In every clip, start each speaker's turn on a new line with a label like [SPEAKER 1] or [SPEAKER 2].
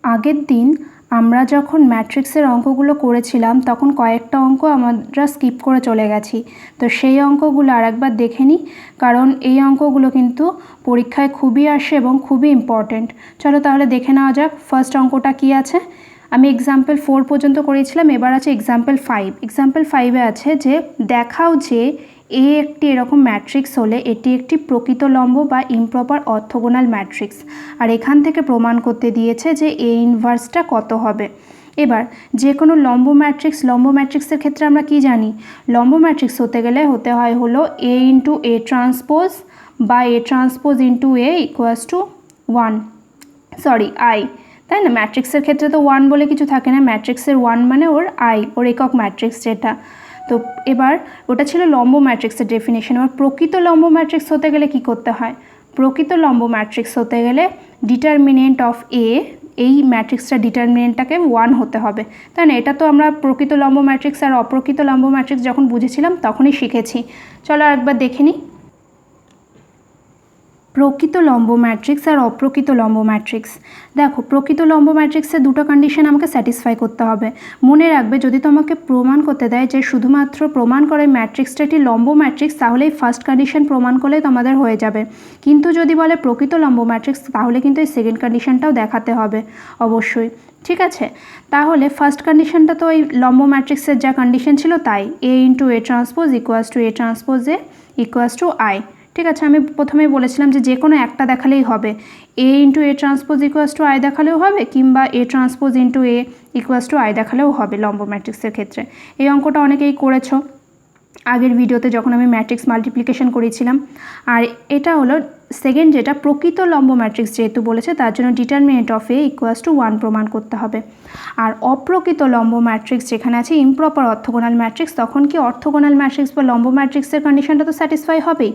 [SPEAKER 1] আগের দিন আমরা যখন ম্যাট্রিক্সের অঙ্কগুলো করেছিলাম তখন কয়েকটা অঙ্ক আমরা স্কিপ করে চলে গেছি। তো সেই অঙ্কগুলো আরেকবার দেখে নিই, কারণ এই অঙ্কগুলো কিন্তু পরীক্ষায় খুবই আসে এবং খুবই ইম্পর্ট্যান্ট। চলো তাহলে দেখে নেওয়া যাক ফার্স্ট অঙ্কটা কী আছে। আমি এক্সাম্পল 4 পর্যন্ত করেছিলাম, এবার আছে এক্সাম্পল 5। এক্সাম্পল 5-এ আছে যে দেখাও যে এ একটি এরকম ম্যাট্রিক্স হলে এটি একটি প্রকৃত লম্ব বা ইমপ্রপার অর্থোগোনাল ম্যাট্রিক্স। আর এখান থেকে প্রমাণ করতে দিয়েছে যে এ ইনভার্সটা কত হবে। এবার যে কোনো লম্ব ম্যাট্রিক্সের ক্ষেত্রে আমরা কি জানি, লম্ব ম্যাট্রিক্স হতে গেলে হলো এ ইন্টু এ ট্রান্সপোজ বা এ transpose into A equals two 1, sorry I, তাই না? ম্যাট্রিক্সের ক্ষেত্রে তো 1 বলে কিছু থাকে না, ম্যাট্রিক্সের 1 মানে ওর আই, ওর একক ম্যাট্রিক্স যেটা। তো এবার ওটা ছিল লম্ব ম্যাট্রিক্সের ডেফিনেশন। এবার প্রকৃত লম্ব ম্যাট্রিক্স হতে গেলে কি করতে হয়, প্রকৃত লম্ব ম্যাট্রিক্স হতে গেলে ডিটারমিনেন্ট অফ এ, এই ম্যাট্রিক্সটা ডিটারমিনেন্টটাকে 1 হতে হবে, তাই না? এটা তো আমরা প্রকৃত লম্ব ম্যাট্রিক্স আর অপ্রকৃত লম্ব ম্যাট্রিক্স যখন বুঝেছিলাম তখনই শিখেছি। চলো আরেকবার দেখে নিই। প্রকৃত লম্ব ম্যাট্রিক্স আর অপ্রকৃত লম্ব ম্যাট্রিক্স। দেখো, প্রকৃত লম্ব ম্যাট্রিক্সের দুটো কন্ডিশন আমাকে স্যাটিসফাই করতে হবে। মনে রাখবে, যদি তোমাকে প্রমাণ করতে দেয় যে শুধুমাত্র প্রমাণ করে ম্যাট্রিক্সটা একটি লম্ব ম্যাট্রিক্স, তাহলেই ফার্স্ট কন্ডিশন প্রমাণ করলেই তোমাদের হয়ে যাবে। কিন্তু যদি বলে প্রকৃত লম্ব ম্যাট্রিক্স, তাহলে কিন্তু এই সেকেন্ড কন্ডিশনটাও দেখাতে হবে অবশ্যই। ঠিক আছে, তাহলে ফার্স্ট কন্ডিশনটা তো এই লম্ব ম্যাট্রিক্সের যা কন্ডিশন ছিল তাই, A into A transpose equals to A transpose A equals to I. ঠিক আছে, আমি প্রথমেই বলেছিলাম যে কোনো একটা দেখালেই হবে, A into A transpose equals to I দেখালেও হবে, কিংবা A transpose into A equals to I দেখালেও হবে লম্ব ম্যাট্রিক্সের ক্ষেত্রে। এই অঙ্কটা অনেকেই করেছো আগের ভিডিওতে যখন আমি ম্যাট্রিক্স মাল্টিপ্লিকেশন করেছিলাম। আর এটা হলো সেকেন্ড, যেটা প্রকৃত লম্ব ম্যাট্রিক্স যেহেতু বলেছে তার জন্য determinant of A equals two 1 প্রমাণ করতে হবে। আর অপ্রকৃত লম্ব ম্যাট্রিক্স যেখানে আছে ইমপ্রপার অর্থোগোনাল ম্যাট্রিক্স, তখন কি অর্থোগোনাল ম্যাট্রিক্স বা লম্ব ম্যাট্রিক্সের কন্ডিশনটা তো স্যাটিসফাই হবেই।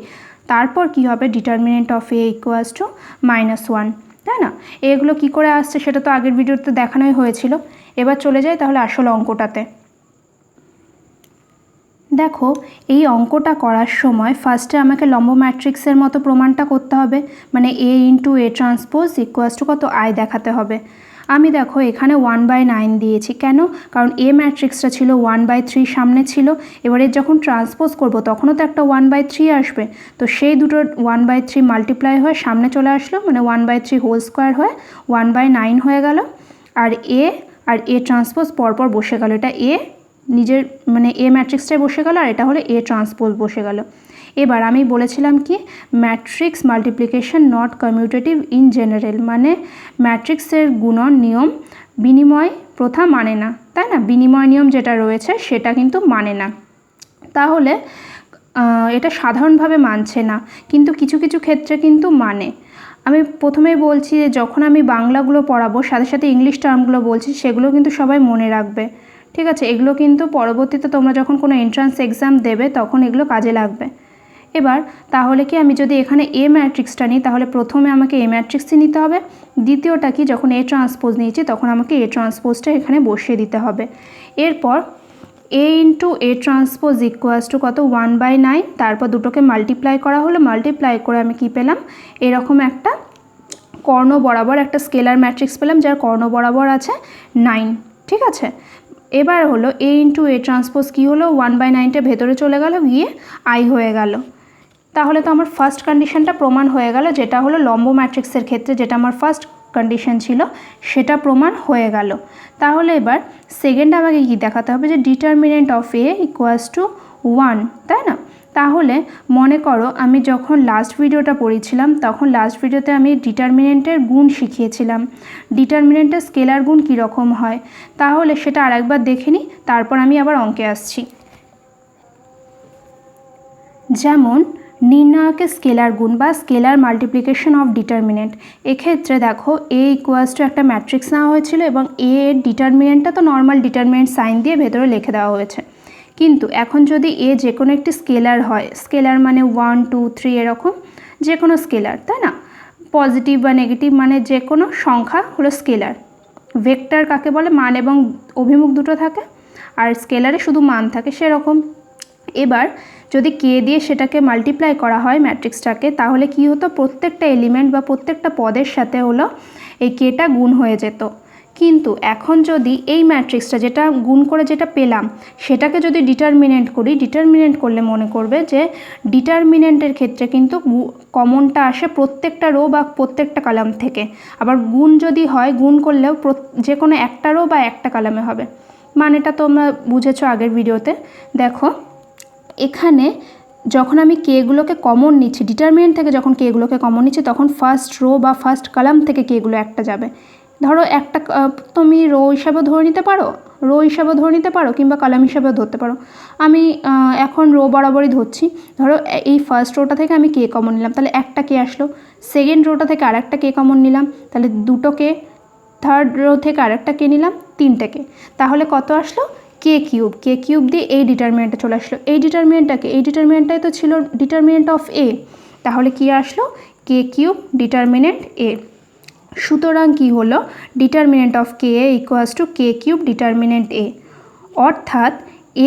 [SPEAKER 1] তারপর কি হবে, determinant of A equals two -1, তাই না? এগুলো কি করে আসছে সেটা তো আগের ভিডিওতে দেখানোই হয়েছিল। এবার চলে যাই তাহলে আসল অঙ্কটাতে। দেখো, এই অঙ্কটা করার সময় ফার্স্টে আমাকে লম্ব ম্যাট্রিক্সের মতো প্রমাণটা করতে হবে, মানে A into A transpose equals to কত আই দেখাতে হবে। আমি দেখো এখানে 1/9 দিয়েছি, কেন? কারণ এ ম্যাট্রিক্সটা ছিল 1/3 সামনে ছিল, এবারে যখন ট্রান্সপোজ করব তখনও তো একটা 1/3 আসবে, তো সেই দুটো 1/3 মাল্টিপ্লাই হয়ে সামনে চলে আসলো, মানে 1/3 হোল স্কোয়ার হয়ে 1/9 হয়ে গেল। আর এ ট্রান্সপোজ পরপর বসে গেল, এটা এ নিজের মানে এ ম্যাট্রিক্সটাই বসে গেল, আর এটা হলো এ ট্রান্সপোজ বসে গেল। এবার আমি বলেছিলাম কি, matrix multiplication not commutative in general, মানে ম্যাট্রিক্সের গুণন নিয়ম বিনিময় প্রথা মানে না, তাই না? বিনিময় নিয়ম যেটা রয়েছে সেটা কিন্তু মানে না। তাহলে এটা সাধারণভাবে মানছে না, কিন্তু কিছু কিছু ক্ষেত্রে কিন্তু মানে। আমি প্রথমেই বলছি যে যখন আমি বাংলাগুলো পড়াবো সাথে সাথে ইংলিশ টার্মগুলো বলছি, সেগুলো কিন্তু সবাই মনে রাখবে। ঠিক আছে, এগুলো কিন্তু পরবর্তীতে তোমরা যখন কোনো এন্ট্রান্স এক্সাম দেবে তখন এগুলো কাজে লাগবে। এবার তাহলে কি, আমি যদি এখানে এ ম্যাট্রিক্সটা নিই তাহলে প্রথমে আমাকে এ ম্যাট্রিক্সই নিতে হবে। দ্বিতীয়টা কি, যখন এ ট্রান্সপোজ নিয়েছি তখন আমাকে এ ট্রান্সপোজটা এখানে বসিয়ে দিতে হবে। এরপর A into A transpose equals to কত 1/9, তারপর দুটোকে মাল্টিপ্লাই করা হলো, মাল্টিপ্লাই করে আমি কি পেলাম, এরকম একটা কর্ণ বরাবর একটা স্কেলার ম্যাট্রিক্স পেলাম যার কর্ণ বরাবর আছে 9। ঠিক আছে, এবার হলো এ ইন্টু এ ট্রান্সপোজ কী হলো, 1/9টা ভেতরে চলে গেল, গিয়ে আই হয়ে গেল। তাহলে তো আমার ফার্স্ট কন্ডিশনটা প্রমাণ হয়ে গেল, যেটা হলো লম্ব ম্যাট্রিক্সের ক্ষেত্রে যেটা আমার ফার্স্ট কন্ডিশন ছিল সেটা প্রমাণ হয়ে গেল। তাহলে এবার সেকেন্ড আমাকে কি দেখাতে হবে, যে determinant of A equals two 1, তাই না? তাহলে মনে করো আমি যখন লাস্ট ভিডিওটা পড়েছিলাম তখন লাস্ট ভিডিওতে আমি ডিটারমিনেন্টের গুণ শিখিয়েছিলাম, ডিটারমিনেন্টের স্কেলার গুণ কীরকম হয়, তাহলে সেটা আরেকবার দেখে নিই, তারপর আমি আবার অঙ্কে আসছি। যেমন নির্ণায়কের স্কেলার গুণ বা স্কেলার মাল্টিপ্লিকেশন অফ ডিটারমিনেন্ট, এক্ষেত্রে দেখো এ ইকুয়ালস টু একটা ম্যাট্রিক্স নেওয়া হয়েছিল এবং এর ডিটারমিনেন্টটা তো নর্মাল ডিটারমিনেন্ট সাইন দিয়ে ভেতরে লিখে দেওয়া হয়েছে। কিন্তু এখন যদি এ যে কোনো একটি স্কেলার হয়, স্কেলার মানে 1, 2, 3 এরকম যে কোনো স্কেলার, তাই না? পজিটিভ বা নেগেটিভ মানে যে কোনো সংখ্যা হলো স্কেলার। ভেক্টর কাকে বলে, মান এবং অভিমুখ দুটো থাকে, আর স্কেলারে শুধু মান থাকে সেরকম। এবার যদি কে দিয়ে সেটাকে মাল্টিপ্লাই করা হয় ম্যাট্রিক্সটাকে, তাহলে কি হতো, প্রত্যেকটা এলিমেন্ট বা প্রত্যেকটা পদের সাথে হলো এই কেটা গুণ হয়ে যেত। কিন্তু এখন যদি এই ম্যাট্রিক্সটা যেটা গুণ করে যেটা পেলাম সেটাকে যদি ডিটারমিনেন্ট করি, ডিটারমিনেন্ট করলে মনে করবে যে ডিটারমিনেন্টের ক্ষেত্রে কিন্তু কমনটা আসে প্রত্যেকটা রো বা প্রত্যেকটা কলাম থেকে। আবার গুণ যদি হয়, গুণ করলেও যে কোনো একটা রো বা একটা কলামে হবে। মানেটা তোমরা বুঝেছো আগের ভিডিওতে। দেখো এখানে যখন আমি কেগুলোকে কমন নিচ্ছি, ডিটারমিনেন্ট থেকে যখন কেগুলোকে কমন নিচ্ছি তখন ফার্স্ট রো বা ফার্স্ট কলাম থেকে কেগুলো একটা যাবে। ধরো একটা তুমি রো হিসাবে ধরে নিতে পারো, কিংবা কলাম হিসাবেও ধরতে পারো। আমি এখন রো বরাবরই ধরছি। ধরো এই ফার্স্ট রোটা থেকে আমি কে কমন নিলাম, তাহলে একটা কে আসলো। সেকেন্ড রোটা থেকে আরেকটা কে কমন নিলাম, তাহলে দুটো কে। থার্ড রো থেকে আরেকটা কে নিলাম, তিনটে কে। তাহলে কত আসলো? কে কিউব দিয়ে এই ডিটারমিনেন্টে চলে আসলো। এই ডিটারমিনেন্টটাই তো ছিল ডিটারমিনেন্ট অফ এ, তাহলে কি আসলো? K cube determinant A. সুতরাং কি হলো? Determinant of k A equals to k cube determinant A. অর্থাৎ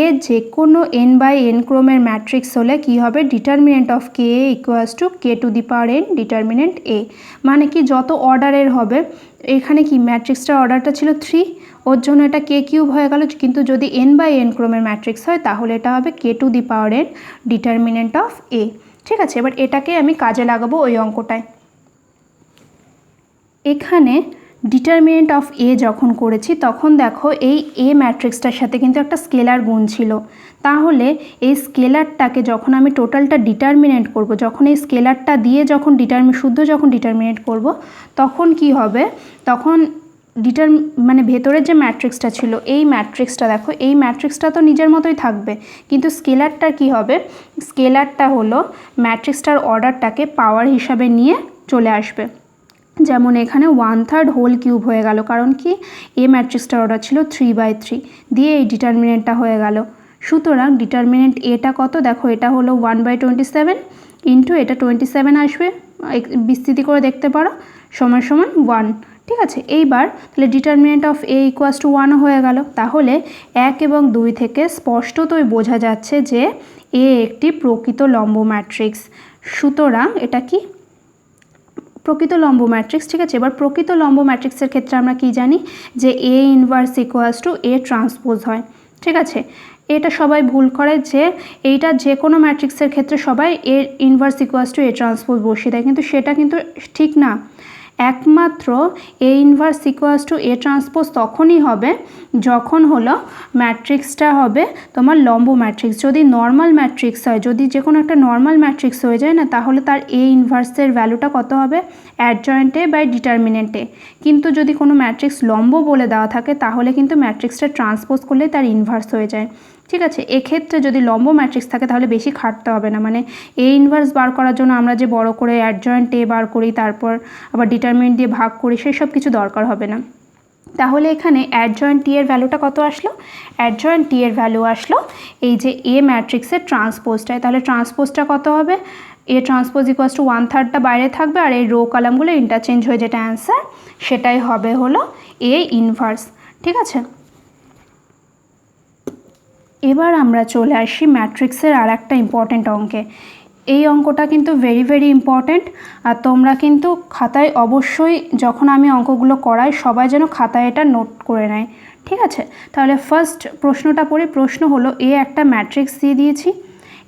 [SPEAKER 1] এ যে কোনো n বাই n ক্রমের ম্যাট্রিক্স হলে কি হবে? Determinant of k A equals to k to the power n determinant A. মানে কি যত অর্ডারের হবে, এখানে কি ম্যাট্রিক্সটার অর্ডারটা ছিল 3, ওর জন্য এটা কে কিউব হয়ে গেল। কিন্তু যদি n বাই n ক্রমের ম্যাট্রিক্স হয় তাহলে এটা হবে k to the power n determinant of A. ঠিক আছে, এবার এটাকে আমি কাজে লাগাবো ওই অঙ্কটায়। এখানে ডিটারমিনেন্ট অফ এ যখন করেছি তখন দেখো এই এ ম্যাট্রিক্সটার সাথে কিন্তু একটা স্কেলার গুণ ছিল। তাহলে এই স্কেলারটাকে যখন আমি টোটালটা ডিটারমিনেন্ট করব, যখন এই স্কেলারটা দিয়ে যখন শুদ্ধ যখন ডিটারমিনেন্ট করব তখন কি হবে? তখন মানে ভেতরের যে ম্যাট্রিক্সটা ছিল এই ম্যাট্রিক্সটা, দেখো এই ম্যাট্রিক্সটা তো নিজের মতোই থাকবে, কিন্তু স্কেলারটার কি হবে? স্কেলারটা হলো ম্যাট্রিক্সটার অর্ডারটাকে পাওয়ার হিসাবে নিয়ে চলে আসবে। যেমন এখানে 1/3 হোল কিউব হয়ে গেল, কারণ কি এ ম্যাট্রিক্সটার অর্ডার ছিল 3/3 দিয়ে এই ডিটারমিনেন্টটা হয়ে গেল। সুতরাং ডিটারমিনেন্ট এটা কত? দেখো এটা হলো 1/27 ইন্টু এটা 27 আসবে, বিস্তৃতি করে দেখতে পারো, সমান সমান 1। ঠিক আছে, এইবার তাহলে determinant of A equals two 1 হয়ে গেল। তাহলে 1 এবং 2 থেকে স্পষ্টতই বোঝা যাচ্ছে যে এ একটি প্রকৃত লম্ব ম্যাট্রিক্স। সুতরাং এটা কি? প্রকৃত লম্ব ম্যাট্রিক্স। ঠিক আছে, এবার প্রকৃত লম্ব ম্যাট্রিক্সের ক্ষেত্রে আমরা কি জানি? যে A inverse equals to A transpose হয়। ঠিক আছে, এটা সবাই ভুল করে যে এইটা যে কোনো ম্যাট্রিক্সের ক্ষেত্রে সবাই A inverse equals to A transpose বসিয়ে দেয়, কিন্তু সেটা কিন্তু ঠিক না। একমাত্র A inverse equals to A transpose তখনই হবে যখন হলো ম্যাট্রিক্সটা হবে তোমার লম্ব ম্যাট্রিক্স। যদি নর্মাল ম্যাট্রিক্স হয়, যদি যে কোনো একটা নর্মাল ম্যাট্রিক্স হয়ে যায় না, তাহলে তার এ ইনভার্সের ভ্যালুটা কত হবে? অ্যাডজয়েন্টে বাই ডিটারমিনেন্টে। কিন্তু যদি কোনো ম্যাট্রিক্স লম্ব বলে দেওয়া থাকে তাহলে কিন্তু ম্যাট্রিক্সটা ট্রান্সপোজ করলে তার ইনভার্স হয়ে যায়। ঠিক আছে, এক্ষেত্রে যদি লম্ব ম্যাট্রিক্স থাকে তাহলে বেশি খাটতে হবে না। মানে এ ইনভার্স বার করার জন্য আমরা যে বড় করে অ্যাডজয়েন্ট এ বার করি, তারপর আবার ডিটারমিনেন্ট দিয়ে ভাগ করি, সেসব কিছু দরকার হবে না। তাহলে এখানে অ্যাডজয়েন্ট টি এর ভ্যালুটা কত আসলো? অ্যাডজয়েন্ট টি এর ভ্যালু আসলো এই যে এ ম্যাট্রিক্সের ট্রান্সপোজটায়। তাহলে ট্রান্সপোজটা কত হবে? এ ট্রান্সপোজ ইকুয়ালস টু 1/3টা বাইরে থাকবে, আর এই রো কলামগুলো ইন্টারচেঞ্জ হয়ে যেটা অ্যান্সার সেটাই হবে হলো এ ইনভার্স। ঠিক আছে, এবার আমরা চলে আসি ম্যাট্রিক্সের আর একটা ইম্পর্টেন্ট অঙ্কে। এই অঙ্কটা কিন্তু ভেরি ইম্পর্টেন্ট, আর তোমরা কিন্তু খাতায় অবশ্যই যখন আমি অঙ্কগুলো করাই সবাই যেন খাতায় এটা নোট করে নেয়। ঠিক আছে, তাহলে ফার্স্ট প্রশ্নটা পড়ি। প্রশ্ন হলো এ একটা ম্যাট্রিক্স দিয়ে দিয়েছি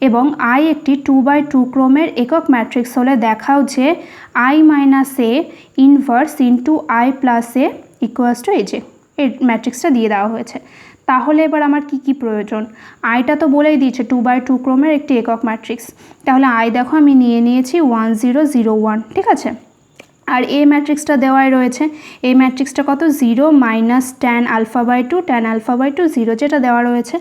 [SPEAKER 1] এবং আই একটি 2/2 ক্রমের একক ম্যাট্রিক্স হলে দেখাও যে I minus A inverse into I plus A equals two এই যে এই ম্যাট্রিক্সটা দিয়ে দেওয়া হয়েছে। তাহলে এবার আমার কি প্রয়োজন? আইটা তো বলেই দিয়েছে 2/2 ক্রমের একটি একক ম্যাট্রিক্স। তাহলে আই দেখো আমি নিয়েছি 1 0 0 1। ঠিক আছে, আর এ ম্যাট্রিক্সটা দেওয়াই রয়েছে। এই ম্যাট্রিক্সটা কত? 0 মাইনাস tan α/2 tan α/2 0, যেটা দেওয়া রয়েছে।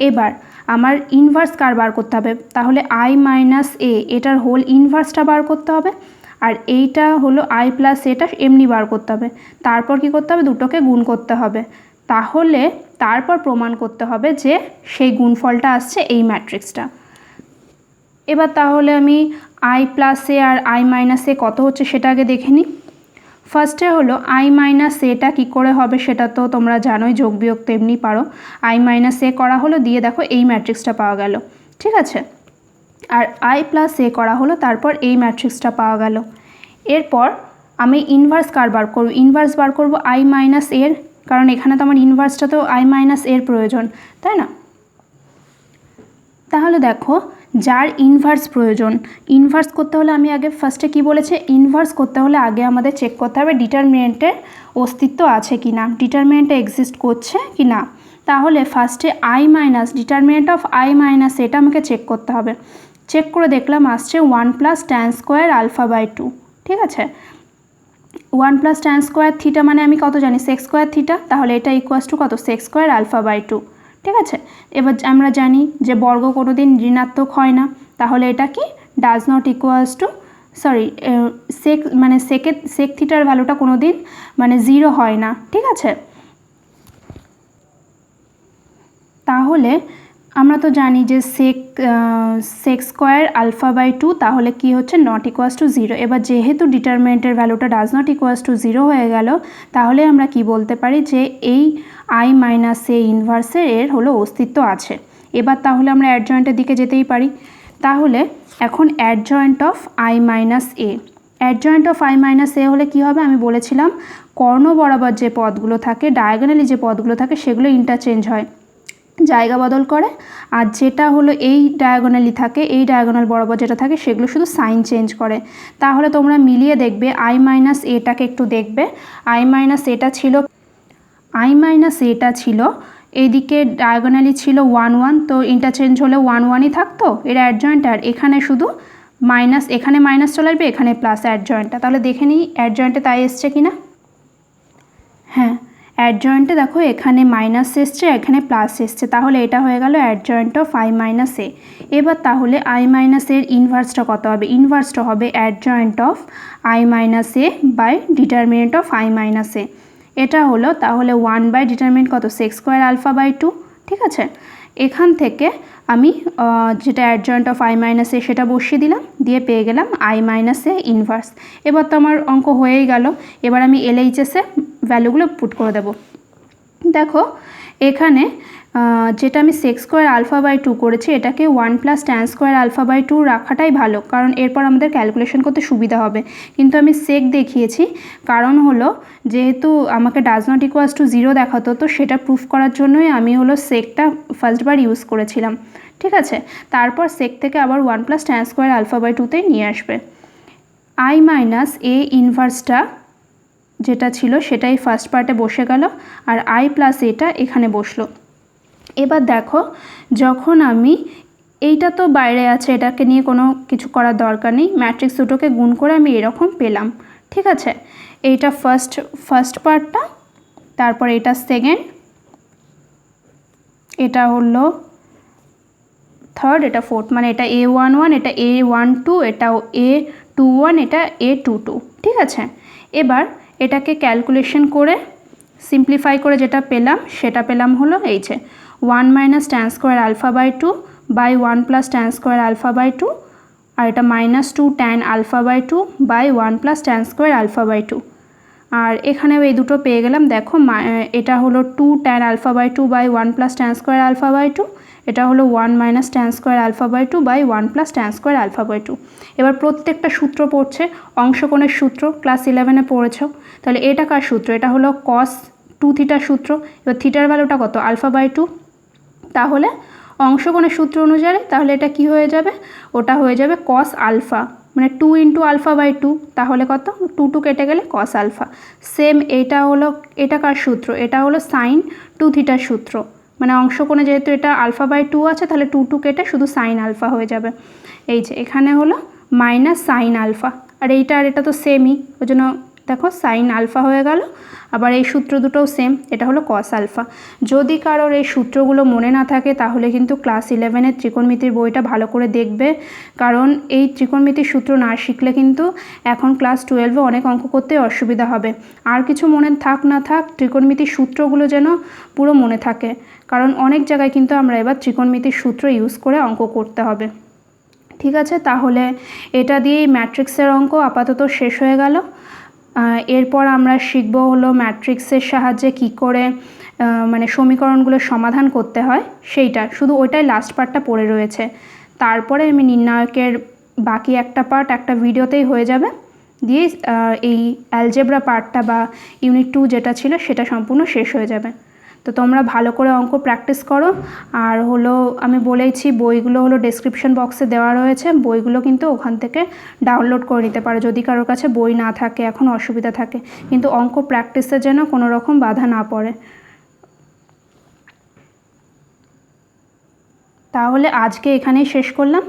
[SPEAKER 1] এবার আমার ইনভার্স কার বার করতে হবে? তাহলে আই মাইনাস এ এটার হোল ইনভার্সটা বার করতে হবে, আর এইটা হলো আই প্লাস এটা এমনি বার করতে হবে। তারপর কি করতে হবে? দুটোকে গুণ করতে হবে। তাহলে তারপর প্রমাণ করতে হবে যে সেই গুণফলটা আসছে এই ম্যাট্রিক্সটা। এবার তাহলে আমি আই প্লাস এ আর আই মাইনাস এ কত হচ্ছে সেটা আগে দেখে নিই। ফার্স্টে হলো আই মাইনাস এটা কী করে হবে সেটা তো তোমরা জানোই, যোগ বিয়োগ তো এমনি পারো। আই মাইনাস এ করা হলো, দিয়ে দেখো এই ম্যাট্রিক্সটা পাওয়া গেল। ঠিক আছে, আর আই প্লাস এ করা হলো, তারপর এই ম্যাট্রিক্সটা পাওয়া গেল। এরপর আমি ইনভার্স কার বার করব, ইনভার্স বার করব আই মাইনাস এর, কারণ এখানে তো আমার ইনভার্সটা তো আই মাইনাস এর প্রয়োজন, তাই না? তাহলে দেখো যার ইনভার্স প্রয়োজন, ইনভার্স করতে হলে আমি আগে ফার্স্টে কি বলেছে, ইনভার্স করতে হলে আগে আমাদের চেক করতে হবে ডিটারমিনেন্টের অস্তিত্ব আছে কি না, ডিটারমিনেন্টে এক্সিস্ট করছে কি না। তাহলে ফার্স্টে I minus determinant of I minus এটা আমাকে চেক করতে হবে। চেক করে দেখলাম আসছে 1 plus tan square alpha by 2, ঠিক আছে। 1 প্লাস ট্যান স্কোয়ার থিটা মানে আমি কত জানি, সেক স্কোয়ার থিটা, তাহলে এটা ইকুয়াস টু কত, সেক স্কোয়ার আলফা বাই 2, ঠিক আছে। এবার আমরা জানি যে বর্গ কোনো দিন ঋণাত্মক হয় না, তাহলে এটা কি ডাজ নট ইকুয়াস টু সেক মানে সেক থিটার ভ্যালুটা কোনো দিন মানে 0 হয় না, ঠিক আছে। তাহলে আমরা তো জানি যে সেক স্কোয়ার আলফা বাই 2 তাহলে কি হচ্ছে, নট ইকুয়াস টু 0। এবার যেহেতু ডিটারমিনেন্টের ভ্যালুটা ডাজ নট ইকুয়াস টু 0 হয়ে গেল, তাহলে আমরা কি বলতে পারি যে এই আই মাইনাস এ ইনভার্সের এর হলো অস্তিত্ব আছে। এবার তাহলে আমরা অ্যাডজয়েন্টের দিকে যেতেই পারি। তাহলে এখন adjoint of I minus A, adjoint of I minus A হলে কী হবে, আমি বলেছিলাম কর্ণ বরাবর যে পদগুলো থাকে, ডায়াগোনালি যে পদগুলো থাকে সেগুলো ইন্টারচেঞ্জ হয়, জায়গা বদল করে, আর যেটা হলো এই ডায়াগোনালি থাকে, এই ডায়াগোনাল বরাবর যেটা থাকে সেগুলো শুধু সাইন চেঞ্জ করে। তাহলে তোমরা মিলিয়ে দেখবে আই মাইনাস এটাকে একটু দেখবে, আই মাইনাস এটা ছিল এইদিকে ডায়াগোনালি ছিল 1 1, তো ইন্টারচেঞ্জ হলে 1 1ই থাকতো এর অ্যাডজয়েন্ট, আর এখানে শুধু মাইনাস, এখানে মাইনাস চলে আসবে, এখানে প্লাস অ্যাডজয়েন্টটা। তাহলে দেখে নিই অ্যাডজয়েন্টে তাই এসছে কি না। হ্যাঁ, অ্যাডজয়েন্টে দেখো এখানে মাইনাস এসছে, এখানে প্লাস এসছে, তাহলে এটা হয়ে গেল অ্যাডজয়েন্ট অফ আই মাইনাস এ। এবার তাহলে আই মাইনাস এর ইনভার্সটা কত হবে, ইনভার্সটা হবে adjoint of I minus A by determinant of I minus A. এটা হলো তাহলে 1 বাই ডিটারমিনেন্ট কত, সেক স্কোয়ার আলফা বাই 2, ঠিক আছে। এখান থেকে আমি যেটা অ্যাডজয়েন্ট অফ আই মাইনাস এ সেটা বসিয়ে দিলাম, দিয়ে পেয়ে গেলাম আই মাইনাস এ ইনভার্স। এবার তো আমার অঙ্ক হয়েই গেল। এবার আমি এলএইচএসে ভ্যালুগুলো পুট করে দেব। দেখো এখানে যেটা আমি সেক স্কোয়ার আলফা বাই 2 করেছি, এটাকে 1 plus tan square alpha by 2 রাখাটাই ভালো, কারণ এরপর আমাদের ক্যালকুলেশন করতে সুবিধা হবে। কিন্তু আমি সেক দেখিয়েছি, কারণ হলো যেহেতু আমাকে ডাজ নট ইকুয়াস টু 0 দেখাতো, তো সেটা প্রুফ করার জন্যই আমি হলো সেকটা ফার্স্টবার ইউজ করেছিলাম, ঠিক আছে। তারপর সেক থেকে আবার 1 plus tan square alpha by 2তেই নিয়ে আসবে। আই মাইনাস এ ইনভার্সটা যেটা ছিল সেটাই ফার্স্ট পার্টে বসে গেল, আর আই প্লাস এটা এখানে বসলো। এবার দেখো যখন আমি এইটা তো বাইরে আছে, এটাকে নিয়ে কোনো কিছু করার দরকার নেই, ম্যাট্রিক্স দুটোকে গুণ করে আমি এরকম পেলাম, ঠিক আছে। এইটা ফার্স্ট পার্টটা, তারপর এটা সেকেন্ড, এটা হলো থার্ড, এটা ফোর্থ, মানে এটা A11, এটা A12, এটা A21, এটা A22, ঠিক আছে। এবার এটাকে ক্যালকুলেশন করে সিম্পলিফাই করে যেটা পেলাম সেটা পেলাম হলো এই যে 1 minus tan square alpha by 2 by 1 plus tan square alpha by 2, আর এটা minus 2 tan alpha by 2 by 1 plus tan square alpha by 2, আর এখানেও এই দুটো পেয়ে গেলাম। দেখো এটা হলো 2 tan alpha by 2 by 1 plus tan square alpha by 2, এটা হলো 1 minus tan square alpha by 2 by 1 plus tan square alpha by 2। এবার প্রত্যেকটা সূত্র পড়ছে, অংশকোণের সূত্র ক্লাস 11-এ পড়েছো। তাহলে এটা কার সূত্র, এটা হলো কস 2 থিটার সূত্র। এবার থিটার ভ্যালুটা কত, আলফা বাই 2, তাহলে অংশকোণের সূত্র অনুযায়ী তাহলে এটা কি হয়ে যাবে, ওটা হয়ে যাবে কস আলফা, মানে 2 ইন্টু আলফা বাই 2, তাহলে কত, 2 2 কেটে গেলে কস আলফা। সেম এটা হলো, এটা কার সূত্র, এটা হলো সাইন 2 থিটার সূত্র, মানে অংশকোণে যেহেতু এটা আলফা বাই 2 আছে, তাহলে 2 2 কেটে শুধু সাইন আলফা হয়ে যাবে। এই যে এখানে হলো মাইনাস সাইন আলফা, আর এইটা আর এটা তো সেমই, ওই জন্য দেখো সাইন আলফা হয়ে গেল। আবার এই সূত্র দুটোও সেম, এটা হলো কস আলফা। যদি কারোর এই সূত্রগুলো মনে না থাকে তাহলে কিন্তু ক্লাস 11-এর ত্রিকোণমিতির বইটা ভালো করে দেখবে, কারণ এই ত্রিকোণমিতির সূত্র না শিখলে কিন্তু এখন ক্লাস 12-এ অনেক অঙ্ক করতে অসুবিধা হবে। আর কিছু মনে থাক না থাক, ত্রিকোণমিতির সূত্রগুলো যেন পুরো মনে থাকে, কারণ অনেক জায়গায় কিন্তু আমরা এবার ত্রিকোণমিতির সূত্র ইউজ করে অঙ্ক করতে হবে, ঠিক আছে। তাহলে এটা দিয়েই ম্যাট্রিক্সের অঙ্ক আপাতত শেষ হয়ে গেল। এরপর আমরা শিখব হলো ম্যাট্রিক্সের সাহায্যে কি করে মানে সমীকরণগুলোর সমাধান করতে হয়, সেইটা শুধু ওইটাই লাস্ট পার্টটা পড়ে রয়েছে। তারপরে আমি নির্ণায়কের বাকি একটা পার্ট একটা ভিডিওতেই হয়ে যাবে, দিয়ে এই অ্যালজেব্রা পার্টটা বা ইউনিট 2 যেটা ছিল সেটা সম্পূর্ণ শেষ হয়ে যাবে। তো তোমরা ভালো করে অঙ্ক প্র্যাকটিস করো। আর হলো আমি বলেইছি বইগুলো হলো ডেসক্রিপশন বক্সে দেওয়া রয়েছে, বইগুলো কিন্তু ওখান থেকে ডাউনলোড করে নিতে পারো যদি কারোর কাছে বই না থাকে, এখন অসুবিধা থাকে। কিন্তু অঙ্ক প্র্যাকটিসের যেন কোনো রকম বাধা না পড়ে। তাহলে আজকে এখানেই শেষ করলাম।